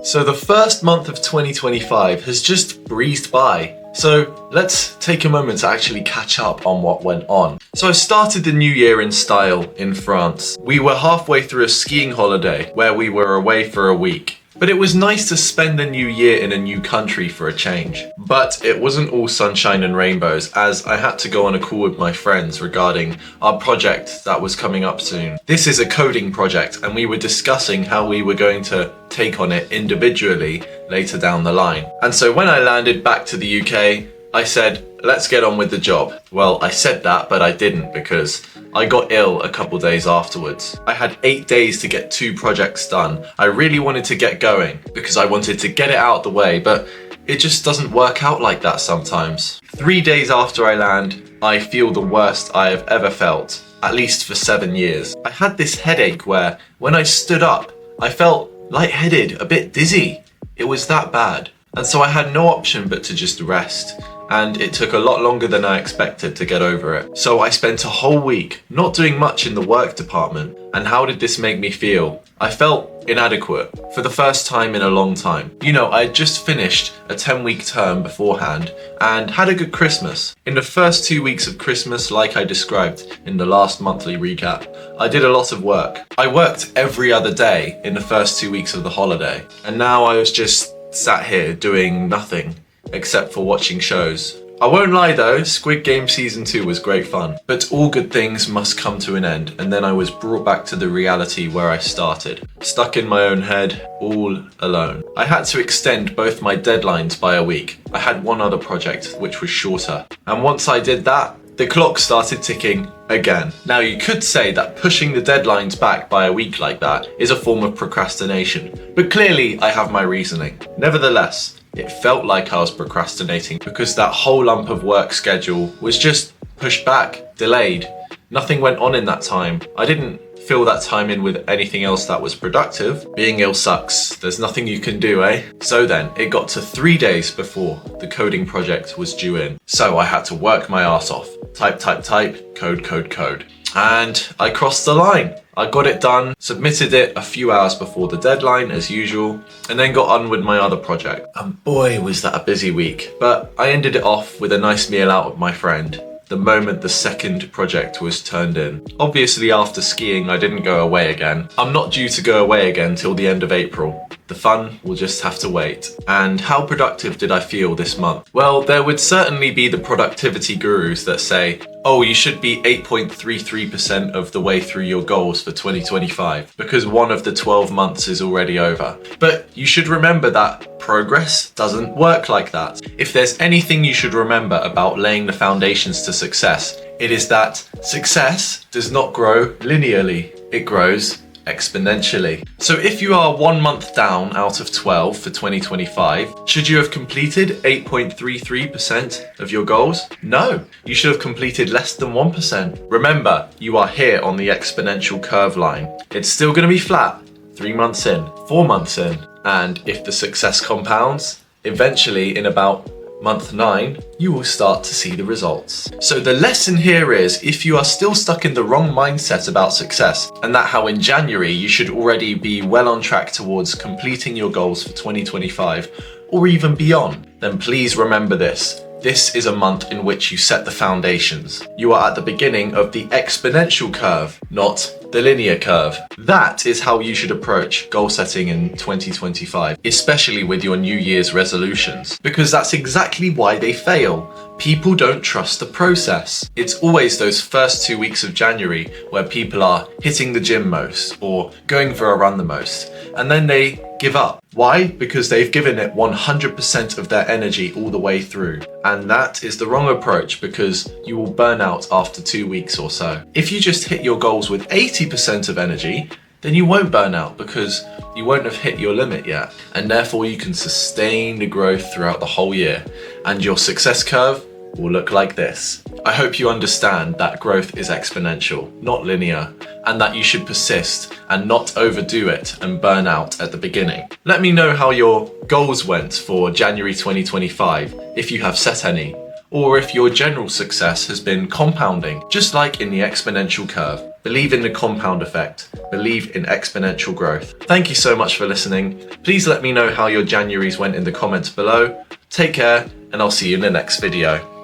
So the first month of 2025 has just breezed by. So let's take a moment to actually catch up on what went on. So I started the new year in style in France. We were halfway through a skiing holiday where we were away for a week. But it was nice to spend the new year in a new country for a change. But it wasn't all sunshine and rainbows, as I had to go on a call with my friends regarding our project that was coming up soon. This is a coding project, and we were discussing how we were going to take on it individually later down the line. And so when I landed back to the UK, I said, let's get on with the job. Well, I said that, but I didn't, because I got ill a couple days afterwards. I had 8 days to get 2 projects done. I really wanted to get going because I wanted to get it out the way, but it just doesn't work out like that sometimes. 3 days after I land, I feel the worst I have ever felt, at least for 7 years. I had this headache where when I stood up, I felt lightheaded, a bit dizzy. It was that bad. And so I had no option but to just rest. And it took a lot longer than I expected to get over it. So I spent a whole week not doing much in the work department. And how did this make me feel? I felt inadequate for the first time in a long time. You know, I had just finished a 10-week term beforehand and had a good Christmas. In the first 2 weeks of Christmas, like I described in the last monthly recap, I did a lot of work. I worked every other day in the first 2 weeks of the holiday. And now I was just sat here doing nothing except for watching shows. I won't lie though, Squid Game Season 2 was great fun. But all good things must come to an end, and then I was brought back to the reality where I started. Stuck in my own head, all alone. I had to extend both my deadlines by a week. I had one other project which was shorter. And once I did that, the clock started ticking again. Now you could say that pushing the deadlines back by a week like that is a form of procrastination, but clearly I have my reasoning. Nevertheless, it felt like I was procrastinating because that whole lump of work schedule was just pushed back, delayed. Nothing went on in that time. I didn't fill that time in with anything else that was productive. Being ill sucks. There's nothing you can do, eh? So then, it got to 3 days before the coding project was due in. So I had to work my ass off. Type, code. And I crossed the line. I got it done, submitted it a few hours before the deadline as usual, and then got on with my other project. And boy, was that a busy week. But I ended it off with a nice meal out with my friend the moment the second project was turned in. Obviously after skiing, I didn't go away again. I'm not due to go away again till the end of April. The fun will just have to wait. And how productive did I feel this month? Well, there would certainly be the productivity gurus that say, oh, you should be 8.33% of the way through your goals for 2025 because one of the 12 months is already over. But you should remember that progress doesn't work like that. If there's anything you should remember about laying the foundations to success, it is that success does not grow linearly. It grows exponentially. So if you are 1 month down out of 12 for 2025, should you have completed 8.33% of your goals? No, you should have completed less than 1%. Remember, you are here on the exponential curve line. It's still going to be flat 3 months in, 4 months in, and if the success compounds, eventually in about month 9, you will start to see the results. So the lesson here is, if you are still stuck in the wrong mindset about success, and that how in January you should already be well on track towards completing your goals for 2025, or even beyond, then please remember this. This is a month in which you set the foundations. You are at the beginning of the exponential curve, not the linear curve. That is how you should approach goal setting in 2025, especially with your New Year's resolutions, because that's exactly why they fail. People don't trust the process. It's always those first 2 weeks of January where people are hitting the gym most or going for a run the most, and then they give up. Why? Because they've given it 100% of their energy all the way through. And that is the wrong approach, because you will burn out after 2 weeks or so. If you just hit your goals with 80% of energy, then you won't burn out because you won't have hit your limit yet. And therefore you can sustain the growth throughout the whole year. And your success curve will look like this. I hope you understand that growth is exponential, not linear, and that you should persist and not overdo it and burn out at the beginning. Let me know how your goals went for January 2025, if you have set any, or if your general success has been compounding, just like in the exponential curve. Believe in the compound effect. Believe in exponential growth. Thank you so much for listening. Please let me know how your Januaries went in the comments below. Take care, and I'll see you in the next video.